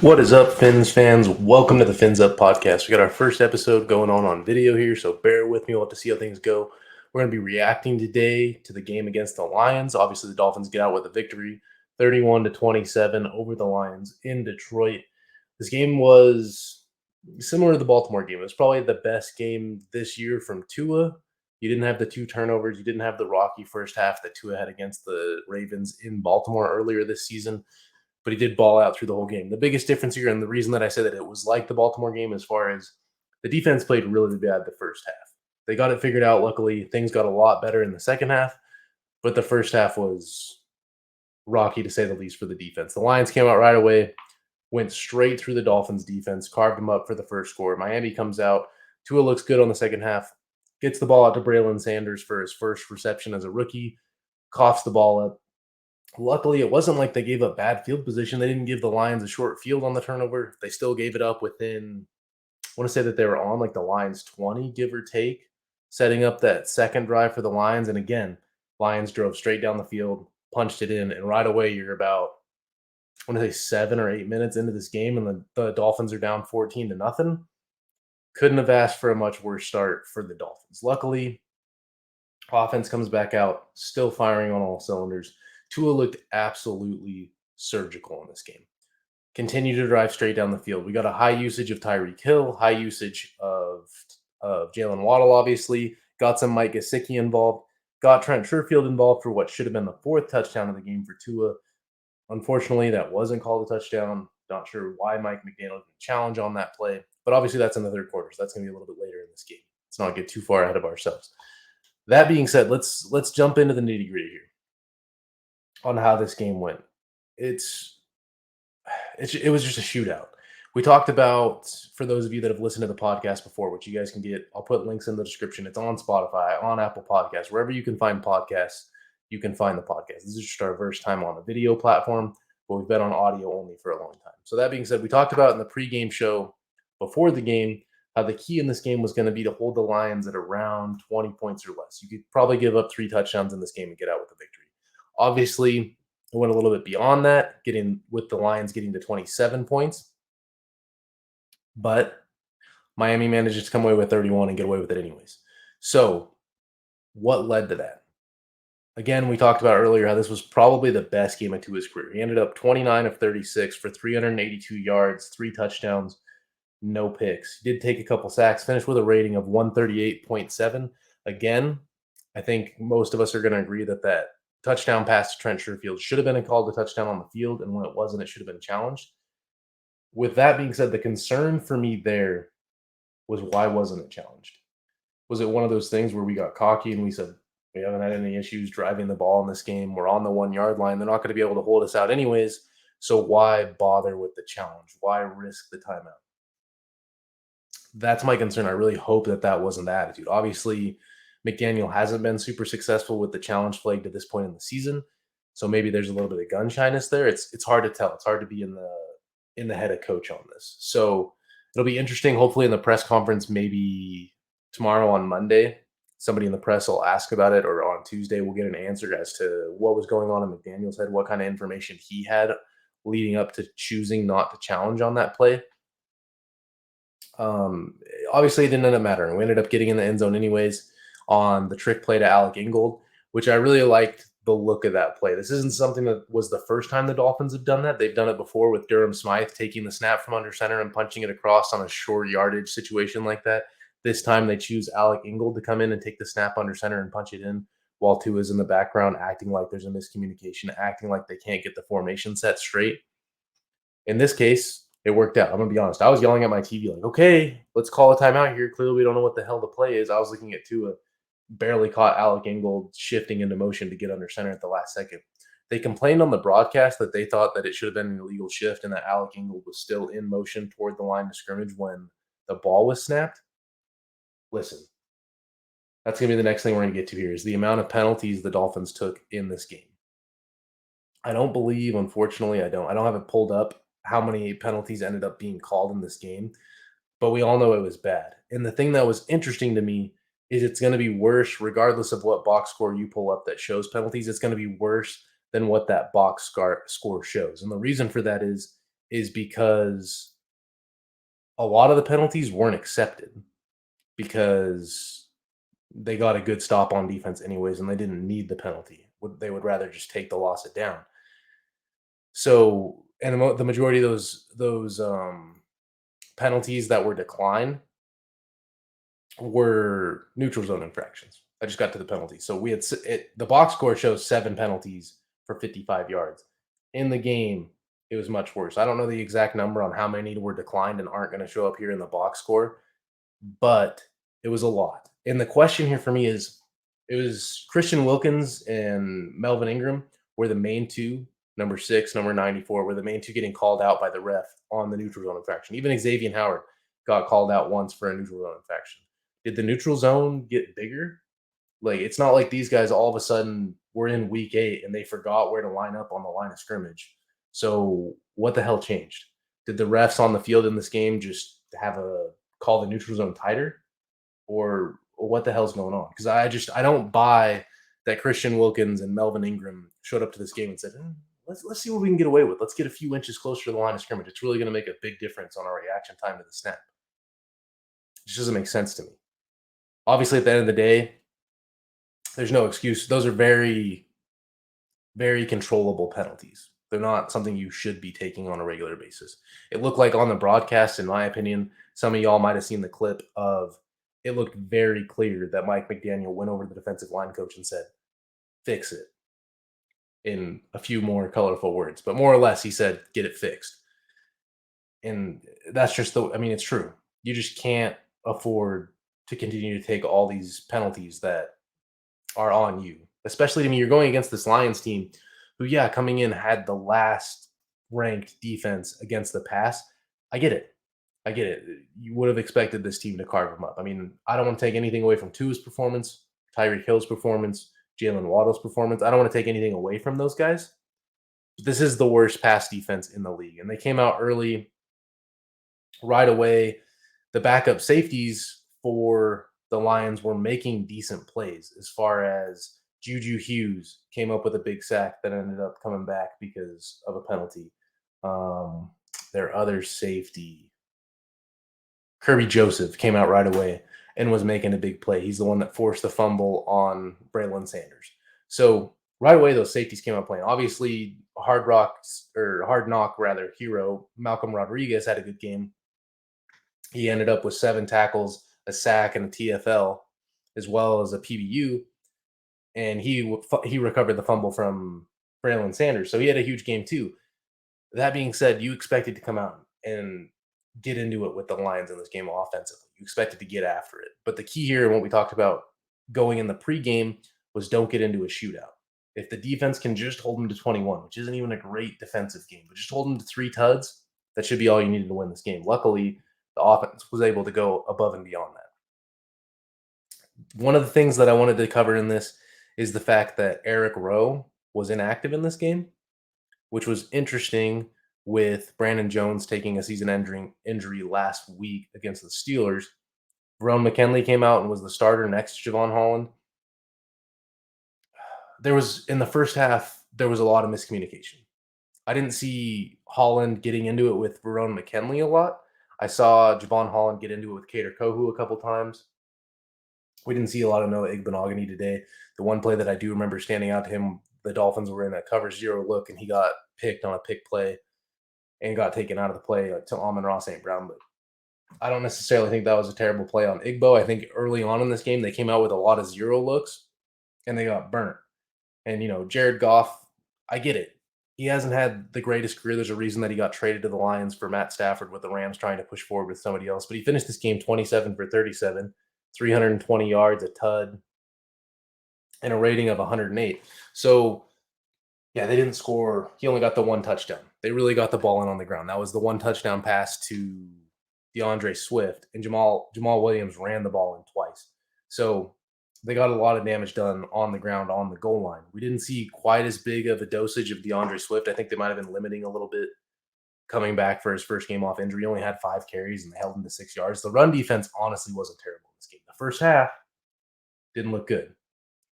What is up, Fins fans? Welcome to the Fins Up podcast. We got our first episode going on video here, so bear with me. We'll have to see how things go. We're going to be reacting today to the game against the Lions. Obviously, the Dolphins get out with a victory, 31-27 over the Lions in Detroit. This game was similar to the Baltimore game. It was probably the best game this year from Tua. You didn't have the two turnovers. You didn't have the rocky first half that Tua had against the Ravens in Baltimore earlier this season, but he did ball out through the whole game. The biggest difference here, and the reason that I said that it was like the Baltimore game, as far as the defense played really bad the first half. They got it figured out. Luckily, things got a lot better in the second half, but the first half was rocky to say the least for the defense. The Lions came out right away, went straight through the Dolphins defense, carved them up for the first score. Miami comes out. Tua looks good on the second half, gets the ball out to Braylon Sanders for his first reception as a rookie, coughs the ball up. Luckily, it wasn't like they gave up bad field position. They didn't give the Lions a short field on the turnover. They still gave it up within, I want to say that they were on like the Lions 20, give or take, setting up that second drive for the Lions. And again, Lions drove straight down the field, punched it in, and right away you're about, I want to say 7 or 8 minutes into this game, and the Dolphins are down 14-0. Couldn't have asked for a much worse start for the Dolphins. Luckily, offense comes back out, still firing on all cylinders. Tua looked absolutely surgical in this game. Continue to drive straight down the field. We got a high usage of Tyreek Hill, high usage of Jalen Waddle, obviously. Got some Mike Gesicki involved. Got Trent Sherfield involved for what should have been the fourth touchdown of the game for Tua. Unfortunately, that wasn't called a touchdown. Not sure why Mike McDaniel didn't challenge on that play, but obviously that's in the third quarter, so that's going to be a little bit later in this game. Let's not get too far ahead of ourselves. That being said, let's jump into the nitty gritty here on how this game went. It's it was just a shootout. We talked about, for those of you that have listened to the podcast before, which you guys can get, I'll put links in the description. It's on Spotify, on Apple Podcasts, wherever you can find podcasts, you can find the podcast. This is just our first time on a video platform, but we've been on audio only for a long time. So that being said, we talked about in the pregame show before the game how the key in this game was going to be to hold the Lions at around 20 points or less. You could probably give up 3 touchdowns in this game and get out with a victory. Obviously, it went a little bit beyond that, getting with the Lions getting to 27 points. But Miami managed to come away with 31 and get away with it anyways. So, what led to that? Again, we talked about earlier how this was probably the best game of Tua's career. He ended up 29 of 36 for 382 yards, 3 touchdowns, no picks. He did take a couple sacks, finished with a rating of 138.7. Again, I think most of us are going to agree that touchdown pass to Trent Sherfield should have been called a touchdown on the field, and when it wasn't, it should have been challenged. With that being said, the concern for me there was, why wasn't it challenged? Was it one of those things where we got cocky and we said, we haven't had any issues driving the ball in this game. We're on the 1 yard line. They're not going to be able to hold us out anyways. So why bother with the challenge? Why risk the timeout? That's my concern. I really hope that wasn't the attitude. Obviously, McDaniel hasn't been super successful with the challenge flag to this point in the season. So maybe there's a little bit of gun shyness there. It's hard to tell. It's hard to be in the head of coach on this. So it'll be interesting. Hopefully in the press conference, maybe tomorrow on Monday, somebody in the press will ask about it, or on Tuesday we'll get an answer as to what was going on in McDaniel's head, what kind of information he had leading up to choosing not to challenge on that play. Obviously, it didn't end up mattering. We ended up getting in the end zone anyways on the trick play to Alec Ingold, which I really liked the look of that play. This isn't something that was the first time the Dolphins have done that. They've done it before with Durham Smythe taking the snap from under center and punching it across on a short yardage situation like that. This time they choose Alec Ingold to come in and take the snap under center and punch it in, while Tua is in the background acting like there's a miscommunication, acting like they can't get the formation set straight. In this case, it worked out. I'm going to be honest. I was yelling at my TV like, okay, let's call a timeout here. Clearly, we don't know what the hell the play is. I was looking at Tua, barely caught Alec Ingold shifting into motion to get under center at the last second. They complained on the broadcast that they thought that it should have been an illegal shift and that Alec Ingold was still in motion toward the line of scrimmage when the ball was snapped. Listen, that's going to be the next thing we're going to get to here, is the amount of penalties the Dolphins took in this game. I don't believe, unfortunately, I don't have it pulled up how many penalties ended up being called in this game, but we all know it was bad. And the thing that was interesting to me is it's going to be worse regardless of what box score you pull up that shows penalties. It's going to be worse than what that box score shows. And the reason for that is is because a lot of the penalties weren't accepted because they got a good stop on defense anyways, and they didn't need the penalty. They would rather just take the loss it down. So, and the majority of those penalties that were declined were neutral zone infractions. I just got to the penalties. So we had the box score shows 7 penalties for 55 yards. In the game, it was much worse. I don't know the exact number on how many were declined and aren't going to show up here in the box score, but it was a lot. And the question here for me is, it was Christian Wilkins and Melvin Ingram were the main two, number 6, number 94, were the main two getting called out by the ref on the neutral zone infraction. Even Xavier Howard got called out once for a neutral zone infraction. Did the neutral zone get bigger? Like, it's not like these guys all of a sudden were in week 8 and they forgot where to line up on the line of scrimmage. So what the hell changed? Did the refs on the field in this game just have a call the neutral zone tighter? Or what the hell's going on? Because I don't buy that Christian Wilkins and Melvin Ingram showed up to this game and said, let's see what we can get away with. Let's get a few inches closer to the line of scrimmage. It's really going to make a big difference on our reaction time to the snap. It just doesn't make sense to me. Obviously, at the end of the day, there's no excuse. Those are very, very controllable penalties. They're not something you should be taking on a regular basis. It looked like on the broadcast, in my opinion, some of y'all might have seen the clip of it looked very clear that Mike McDaniel went over to the defensive line coach and said, fix it, in a few more colorful words. But more or less, he said, get it fixed. And that's just it's true. You just can't afford to continue to take all these penalties that are on you. Especially to me, you're going against this Lions team who, yeah, coming in had the last ranked defense against the pass. I get it. You would have expected this team to carve them up. I mean, I don't want to take anything away from Tua's performance, Tyreek Hill's performance, Jalen Waddle's performance. I don't want to take anything away from those guys. But this is the worst pass defense in the league. And they came out early, right away. The backup safeties for the Lions were making decent plays, as far as Juju Hughes came up with a big sack that ended up coming back because of a penalty. Their other safety, Kirby Joseph, came out right away and was making a big play. He's the one that forced the fumble on Braylon Sanders. So right away, those safeties came out playing. Obviously, Hard Knock hero Malcolm Rodriguez had a good game. He ended up with 7 tackles, a sack, and a TFL, as well as a PBU. And he recovered the fumble from Braylon Sanders. So he had a huge game too. That being said, you expected to come out and get into it with the Lions in this game offensively. You expected to get after it. But the key here, and what we talked about going in the pregame, was don't get into a shootout. If the defense can just hold them to 21, which isn't even a great defensive game, but just hold them to 3 tuds, that should be all you needed to win this game. Luckily, the offense was able to go above and beyond that. One of the things that I wanted to cover in this is the fact that Eric Rowe was inactive in this game, which was interesting with Brandon Jones taking a season-ending injury last week against the Steelers. Verone McKinley came out and was the starter next to Jevon Holland. In the first half, there was a lot of miscommunication. I didn't see Holland getting into it with Verone McKinley a lot. I saw Jevon Holland get into it with Kader Kohou a couple times. We didn't see a lot of Noah Igbenogany today. The one play that I do remember standing out to him, the Dolphins were in a cover 0 look, and he got picked on a pick play and got taken out of the play to Amon-Ra St. Brown. But I don't necessarily think that was a terrible play on Igbo. I think early on in this game, they came out with a lot of 0 looks, and they got burnt. And, Jared Goff, I get it. He hasn't had the greatest career. There's a reason that he got traded to the Lions for Matt Stafford with the Rams trying to push forward with somebody else. But he finished this game 27 for 37, 320 yards, a tud, and a rating of 108. So, yeah, they didn't score. He only got the 1 touchdown. They really got the ball in on the ground. That was the 1 touchdown pass to DeAndre Swift, and Jamal Williams ran the ball in twice. So they got a lot of damage done on the ground on the goal line. We didn't see quite as big of a dosage of DeAndre Swift. I think they might have been limiting a little bit coming back for his first game off injury. He only had 5 carries, and they held him to 6 yards. The run defense honestly wasn't terrible in this game. The first half didn't look good.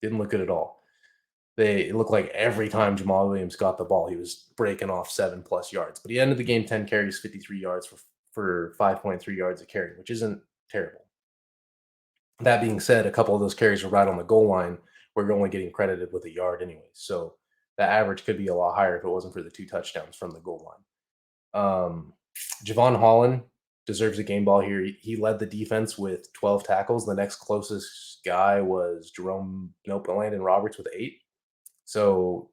Didn't look good at all. It looked like every time Jamal Williams got the ball, he was breaking off 7+ yards. But he ended the game 10 carries, 53 yards for 5.3 yards a carry, which isn't terrible. That being said, a couple of those carries were right on the goal line where you're only getting credited with a yard anyway. So that average could be a lot higher if it wasn't for the 2 touchdowns from the goal line. Javon Holland deserves a game ball here. He led the defense with 12 tackles. The next closest guy was Landon Roberts with 8. So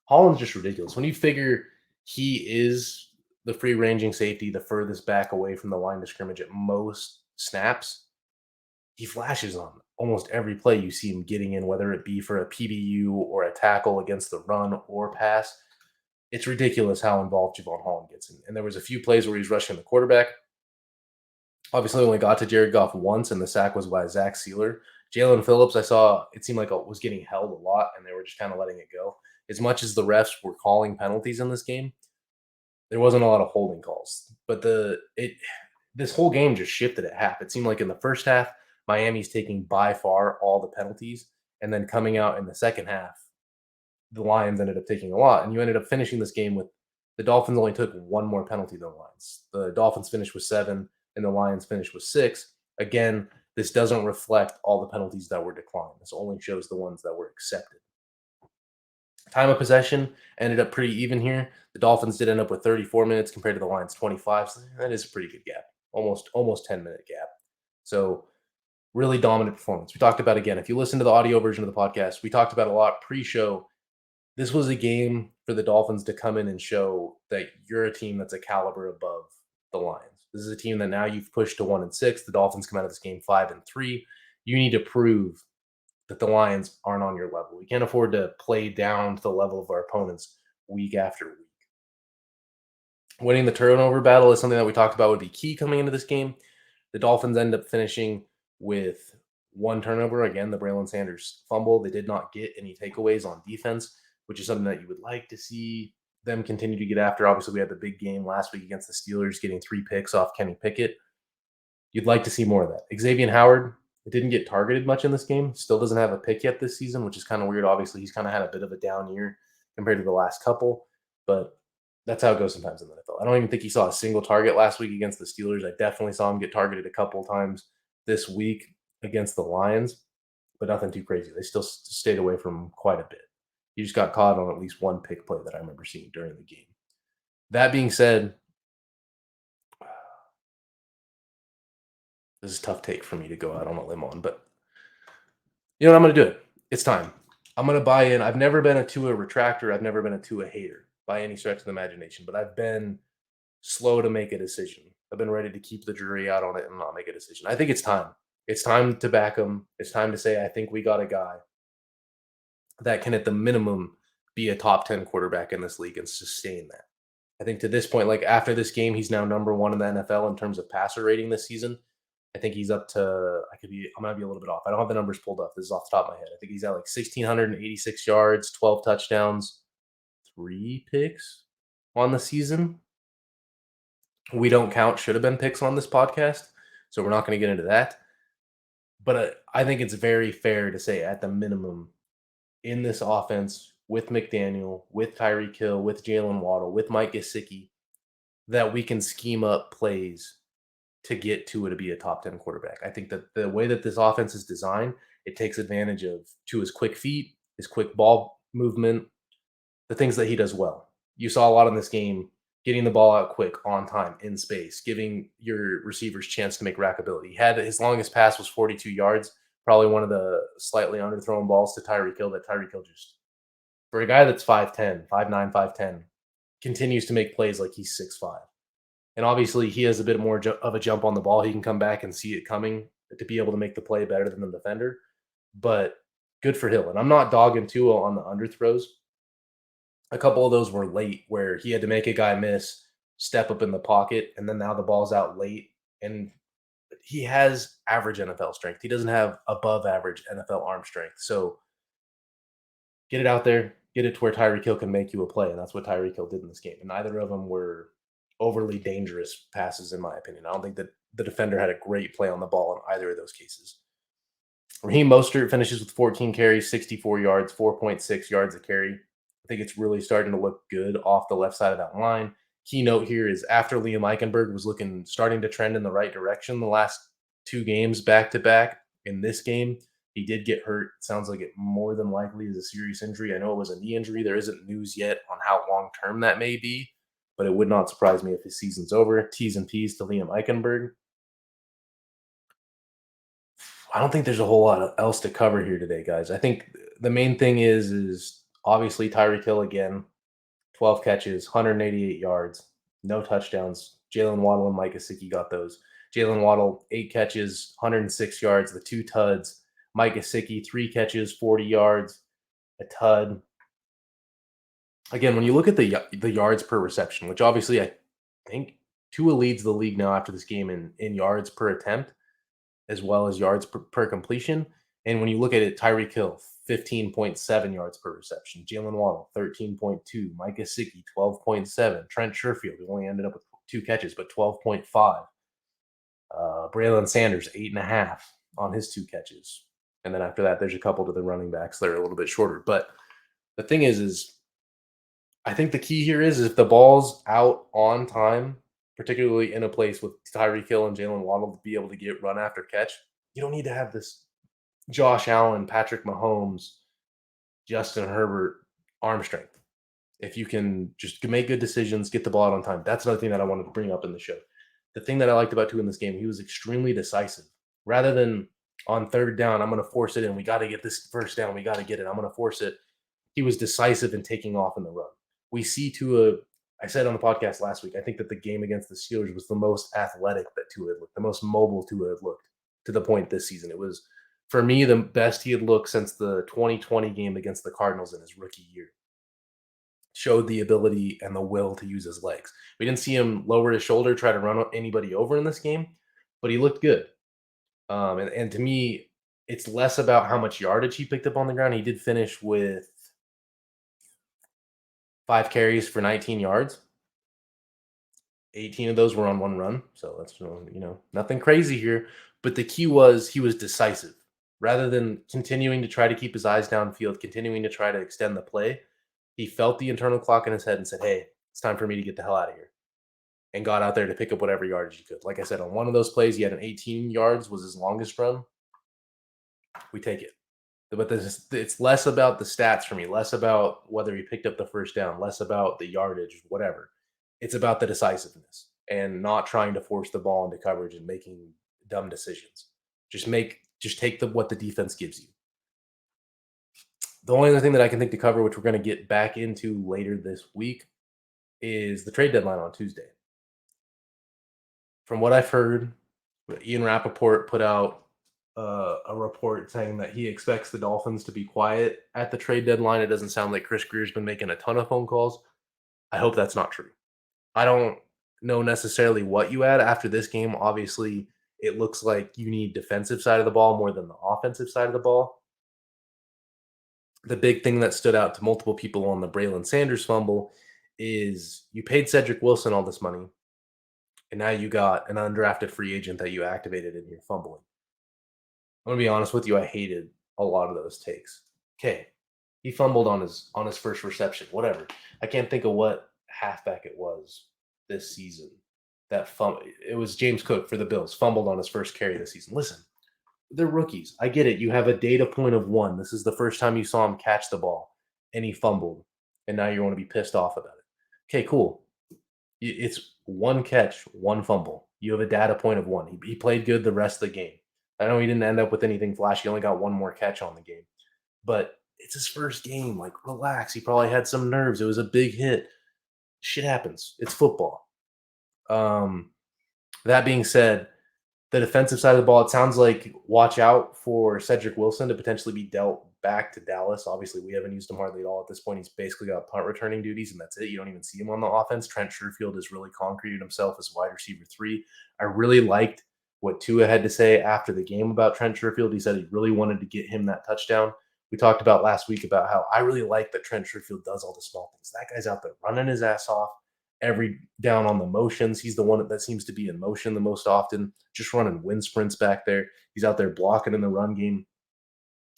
Holland's just ridiculous. When you figure he is the free ranging safety, the furthest back away from the line of scrimmage at most snaps, he flashes on almost every play. You see him getting in, whether it be for a PBU or a tackle against the run or pass. It's ridiculous how involved Javon Holland gets in. And there was a few plays where he's rushing the quarterback. Obviously, only got to Jared Goff once, and the sack was by Zach Sealer. Jalen Phillips, I saw it seemed like it was getting held a lot, and they were just kind of letting it go. As much as the refs were calling penalties in this game, there wasn't a lot of holding calls. But this whole game just shifted at half. It seemed like in the first half, Miami's taking by far all the penalties, and then coming out in the second half, the Lions ended up taking a lot, and you ended up finishing this game with the Dolphins only took one more penalty than the Lions. The Dolphins finished with 7, and the Lions finished with 6. Again, this doesn't reflect all the penalties that were declined. This only shows the ones that were accepted. Time of possession ended up pretty even here. The Dolphins did end up with 34 minutes compared to the Lions 25. So that is a pretty good gap, almost 10-minute gap. So really dominant performance. We talked about, again, if you listen to the audio version of the podcast, we talked about a lot pre-show. This was a game for the Dolphins to come in and show that you're a team that's a caliber above the Lions. This is a team that now you've pushed to 1-6. The Dolphins come out of this game 5-3. You need to prove that the Lions aren't on your level. We can't afford to play down to the level of our opponents week after week. Winning the turnover battle is something that we talked about would be key coming into this game. The Dolphins end up finishing with 1 turnover. Again, the Braylon Sanders fumble. They did not get any takeaways on defense, which is something that you would like to see them continue to get after. Obviously, we had the big game last week against the Steelers, getting 3 picks off Kenny Pickett. You'd like to see more of that. Xavier Howard didn't get targeted much in this game. Still doesn't have a pick yet this season, which is kind of weird. Obviously, he's kind of had a bit of a down year compared to the last couple, but that's how it goes sometimes in the NFL. I don't even think he saw a single target last week against the Steelers. I definitely saw him get targeted a couple times this week against the Lions, but nothing too crazy. They still stayed away from him quite a bit. He just got caught on at least one pick play that I remember seeing during the game. That being said, this is a tough take for me to go out on a limb on, but you know what? I'm going to do it. It's time. I'm going to buy in. I've never been a Tua retractor. I've never been a Tua hater by any stretch of the imagination, but I've been slow to make a decision. I've been ready to keep the jury out on it and not make a decision. I think it's time. It's time to back him. It's time to say, I think we got a guy that can, at the minimum, be a top 10 quarterback in this league and sustain that. I think to this point, like after this game, he's now number 1 in the NFL in terms of passer rating this season. I think he's up to, I might be a little bit off. I don't have the numbers pulled up. This is off the top of my head. I think he's at like 1,686 yards, 12 touchdowns, 3 picks on the season. We don't count should have been picks on this podcast, so we're not going to get into that. But I think it's very fair to say at the minimum in this offense with McDaniel, with Tyreek Hill, with Jalen Waddle, with Mike Gesicki, that we can scheme up plays to get Tua to be a top 10 quarterback. I think that the way that this offense is designed, it takes advantage of Tua's quick feet, his quick ball movement, the things that he does well. You saw a lot in this game, getting the ball out quick, on time, in space, giving your receivers chance to make rackability. He had his longest pass was 42 yards, probably one of the slightly underthrown balls to Tyreek Hill that Tyreek Hill just, for a guy that's 5'10", 5'9", 5'10", continues to make plays like he's 6'5". And obviously, he has a bit more of a jump on the ball. He can come back and see it coming to be able to make the play better than the defender. But good for Hill. And I'm not dogging Tua on the underthrows. A couple of those were late where he had to make a guy miss, step up in the pocket, and then now the ball's out late. And he has average NFL strength. He doesn't have above average NFL arm strength. So get it out there, get it to where Tyreek Hill can make you a play. And that's what Tyreek Hill did in this game. And neither of them were overly dangerous passes, in my opinion. I don't think that the defender had a great play on the ball in either of those cases. Raheem Mostert finishes with 14 carries, 64 yards, 4.6 yards a carry. I think it's really starting to look good off the left side of that line. Keynote here is after Liam Eichenberg was starting to trend in the right direction the last two games back to back. In this game, he did get hurt. Sounds like it more than likely is a serious injury. I know it was a knee injury. There isn't news yet on how long term that may be, but it would not surprise me if his season's over. T's and P's to Liam Eichenberg. I don't think there's a whole lot else to cover here today, guys. I think the main thing is obviously Tyreek Hill again, 12 catches, 188 yards, no touchdowns. Jalen Waddle and Mike Gesicki got those. Jalen Waddle, 8 catches, 106 yards, the 2 tuds. Mike Gesicki, 3 catches, 40 yards, a tud. Again, when you look at the yards per reception, which obviously I think Tua leads the league now after this game in yards per attempt, as well as yards per completion. And when you look at it, Tyreek Hill, 15.7 yards per reception. Jalen Waddle, 13.2. Mike Gesicki, 12.7. Trent Sherfield, who only ended up with 2 catches, but 12.5. Braylon Sanders, 8.5 on his 2 catches. And then after that, there's a couple to the running backs that are a little bit shorter. But the thing is I think the key here is if the ball's out on time, particularly in a place with Tyreek Hill and Jalen Waddle to be able to get run after catch, you don't need to have this Josh Allen, Patrick Mahomes, Justin Herbert arm strength. If you can just make good decisions, get the ball out on time. That's another thing that I wanted to bring up in the show. The thing that I liked about Tua in this game, he was extremely decisive. Rather than on third down, I'm going to force it in. We got to get this first down. We got to get it. I'm going to force it. He was decisive in taking off in the run. We see Tua. I said on the podcast last week, I think that the game against the Steelers was the most athletic that Tua had looked, the most mobile Tua had looked to the point this season. It was, for me, the best he had looked since the 2020 game against the Cardinals in his rookie year. Showed the ability and the will to use his legs. We didn't see him lower his shoulder, try to run anybody over in this game, but he looked good. And to me, it's less about how much yardage he picked up on the ground. He did finish with 5 carries for 19 yards. 18 of those were on one run. So that's, nothing crazy here. But the key was he was decisive. Rather than continuing to try to keep his eyes downfield, continuing to try to extend the play, he felt the internal clock in his head and said, hey, it's time for me to get the hell out of here. And got out there to pick up whatever yardage he could. Like I said, on one of those plays, he had an 18 yards, was his longest run. We take it. But it's less about the stats for me, less about whether he picked up the first down, less about the yardage, whatever. It's about the decisiveness and not trying to force the ball into coverage and making dumb decisions. Just take what the defense gives you. The only other thing that I can think to cover, which we're going to get back into later this week, is the trade deadline on Tuesday. From what I've heard, Ian Rappaport put out a report saying that he expects the Dolphins to be quiet at the trade deadline. It doesn't sound like Chris Greer's been making a ton of phone calls. I hope that's not true. I don't know necessarily what you add after this game. Obviously, it looks like you need defensive side of the ball more than the offensive side of the ball. The big thing that stood out to multiple people on the Braylon Sanders fumble is you paid Cedric Wilson all this money, and now you got an undrafted free agent that you activated in your fumbling. I'm gonna be honest with you, I hated a lot of those takes. Okay, he fumbled on his first reception, whatever. I can't think of what halfback it was this season. It was James Cook for the Bills, fumbled on his first carry this season. Listen, they're rookies. I get it. You have a data point of 1. This is the first time you saw him catch the ball, and he fumbled, and now you want to be pissed off about it. Okay, cool. It's 1 catch, 1 fumble. You have a data point of 1. He played good the rest of the game. I know he didn't end up with anything flashy. He only got 1 more catch on the game. But it's his first game. Like, relax. He probably had some nerves. It was a big hit. Shit happens. It's football. That being said, the defensive side of the ball, it sounds like watch out for Cedric Wilson to potentially be dealt back to Dallas. Obviously, we haven't used him hardly at all at this point. He's basically got punt returning duties, and that's it. You don't even see him on the offense. Trent Sherfield has really concreted himself as wide receiver 3. I really liked what Tua had to say after the game about Trent Sherfield. He said he really wanted to get him that touchdown. We talked about last week about how I really like that Trent Sherfield does all the small things. That guy's out there running his ass off every down on the motions. He's the one that seems to be in motion the most often, just running wind sprints back there. He's out there blocking in the run game.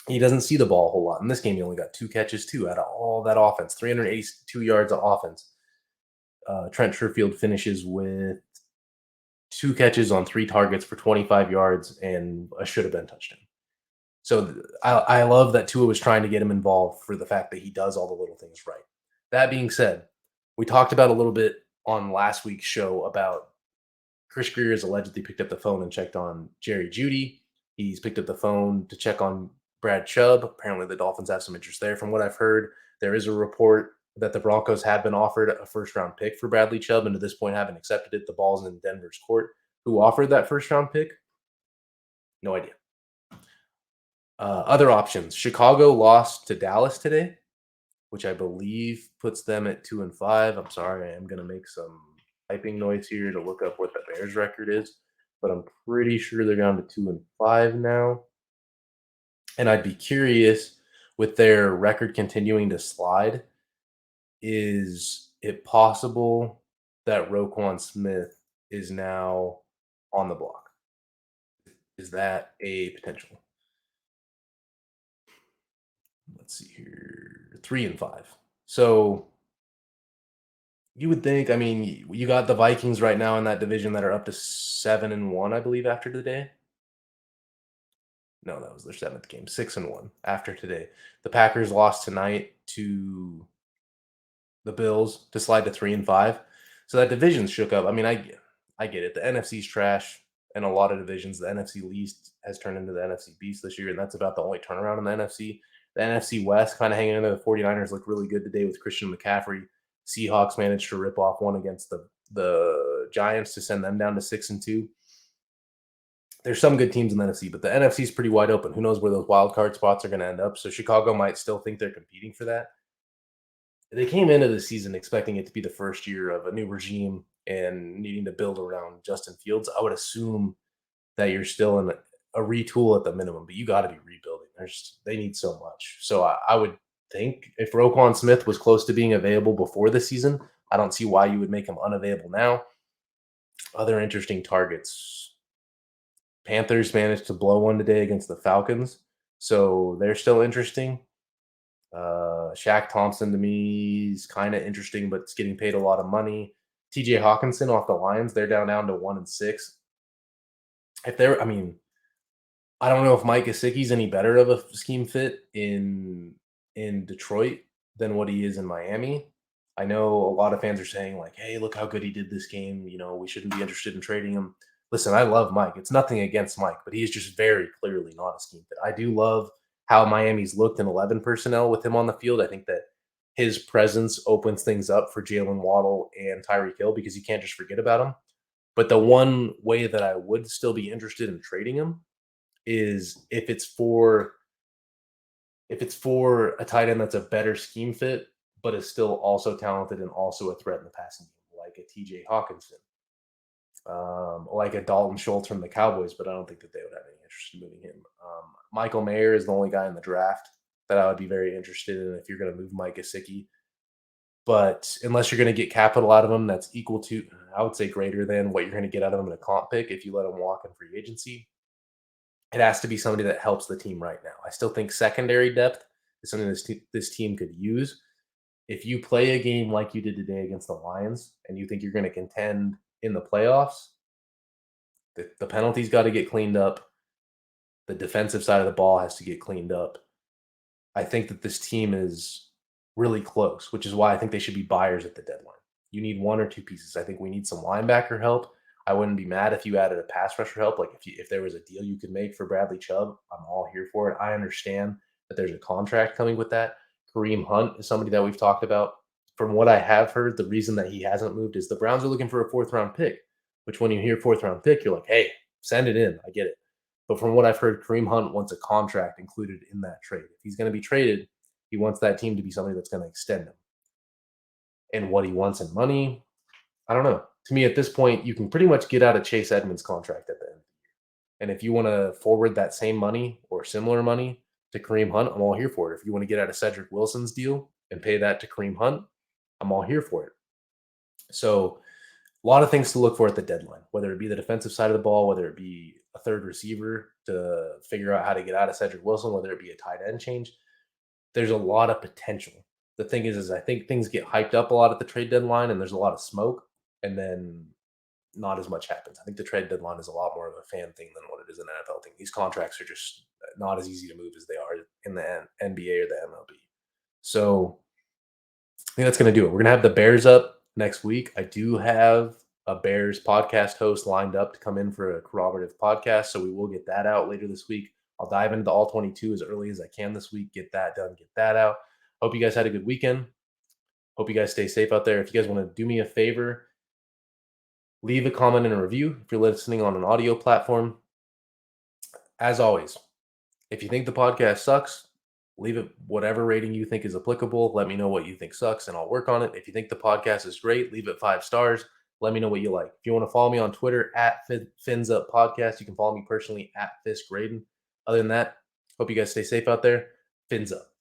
He doesn't see the ball a whole lot. In this game, he only got 2 catches, too, out of all that offense, 382 yards of offense. Trent Sherfield finishes with 2 catches on 3 targets for 25 yards and a should have been touchdown. So I love that Tua was trying to get him involved for the fact that he does all the little things right. That being said, we talked about a little bit on last week's show about Chris Greer has allegedly picked up the phone and checked on Jerry Jeudy. He's picked up the phone to check on Brad Chubb. Apparently, the Dolphins have some interest there. From what I've heard, there is a report that the Broncos have been offered a first round pick for Bradley Chubb, and to this point haven't accepted it. The ball's in Denver's court. Who offered that first round pick? No idea. Other options: Chicago lost to Dallas today, which I believe puts them at 2-5. I'm sorry, I am going to make some typing noise here to look up what the Bears record is, but I'm pretty sure they're down to 2-5 now. And I'd be curious, with their record continuing to slide, is it possible that Roquan Smith is now on the block? Is that a potential? Let's see here, 3-5. So you would think, I mean, you got the Vikings right now in that division that are up to 7-1, I believe, after today. No, that was their 7th game, 6-1 after today. The Packers lost tonight to the Bills to slide to 3-5. So that division's shook up. I mean, I get it. The NFC's trash in a lot of divisions. The NFC least has turned into the NFC beast this year, and that's about the only turnaround in the NFC. The NFC West kind of hanging in there. The 49ers look really good today with Christian McCaffrey. Seahawks managed to rip off one against the Giants to send them down to 6-2. There's some good teams in the NFC, but the NFC is pretty wide open. Who knows where those wild card spots are going to end up? So Chicago might still think they're competing for that. They came into the season expecting it to be the first year of a new regime and needing to build around Justin Fields. I would assume that you're still in a retool at the minimum, but you got to be rebuilding. They need so much. So I would think if Roquan Smith was close to being available before the season, I don't see why you would make him unavailable now. Other interesting targets. Panthers managed to blow one today against the Falcons, so they're still interesting. Shaq Thompson to me is kind of interesting, but it's getting paid a lot of money. TJ Hawkinson off the Lions, they're down to 1-6. If they're, I mean, I don't know if Mike Gesicki's any better of a scheme fit in Detroit than what he is in Miami. I know a lot of fans are saying like, "Hey, look how good he did this game. You know, we shouldn't be interested in trading him." Listen, I love Mike. It's nothing against Mike, but he is just very clearly not a scheme fit. I do love how Miami's looked in 11 personnel with him on the field. I think that his presence opens things up for Jalen Waddle and Tyreek Hill because you can't just forget about him. But the one way that I would still be interested in trading him is if it's for a tight end that's a better scheme fit, but is still also talented and also a threat in the passing game, like a TJ Hawkinson, like a Dalton Schultz from the Cowboys, but I don't think that they would have any interest in moving him. Michael Mayer is the only guy in the draft that I would be very interested in if you're going to move Mike Gesicki. But unless you're going to get capital out of him that's equal to, I would say greater than what you're going to get out of him in a comp pick if you let him walk in free agency, it has to be somebody that helps the team right now. I still think secondary depth is something this team could use. If you play a game like you did today against the Lions and you think you're going to contend in the playoffs, the penalties got to get cleaned up. The defensive side of the ball has to get cleaned up. I think that this team is really close, which is why I think they should be buyers at the deadline. You need one or two pieces. I think we need some linebacker help. I wouldn't be mad if you added a pass rusher help. Like if there was a deal you could make for Bradley Chubb, I'm all here for it. I understand that there's a contract coming with that. Kareem Hunt is somebody that we've talked about. From what I have heard, the reason that he hasn't moved is the Browns are looking for a 4th-round pick, which when you hear 4th-round pick, you're like, hey, send it in. I get it. But from what I've heard, Kareem Hunt wants a contract included in that trade. If he's going to be traded, he wants that team to be somebody that's going to extend him. And what he wants in money, I don't know. To me, at this point, you can pretty much get out of Chase Edmonds' contract at the end. And if you want to forward that same money or similar money to Kareem Hunt, I'm all here for it. If you want to get out of Cedric Wilson's deal and pay that to Kareem Hunt, I'm all here for it. So a lot of things to look for at the deadline, whether it be the defensive side of the ball, whether it be a third receiver. to figure out how to get out of Cedric Wilson, whether it be a tight end change. There's a lot of potential. The thing is I think things get hyped up a lot at the trade deadline, and there's a lot of smoke, and then not as much happens. I think the trade deadline is a lot more of a fan thing than what it is an NFL thing. These contracts are just not as easy to move as they are in the NBA or the MLB. So I think that's going to do it. We're going to have the Bears up next week. I do have a Bears podcast host lined up to come in for a corroborative podcast, so we will get that out later this week. I'll dive into the all 22 as early as I can this week, get that done, get that out. Hope you guys had a good weekend. Hope you guys stay safe out there. If you guys want to do me a favor, leave a comment and a review if you're listening on an audio platform. As always, if you think the podcast sucks, leave it whatever rating you think is applicable. Let me know what you think sucks and I'll work on it. If you think the podcast is great, leave it 5 stars. Let me know what you like. If you want to follow me on Twitter at Fins Up Podcast, you can follow me personally at Fisk Graydon. Other than that, hope you guys stay safe out there. Fins up.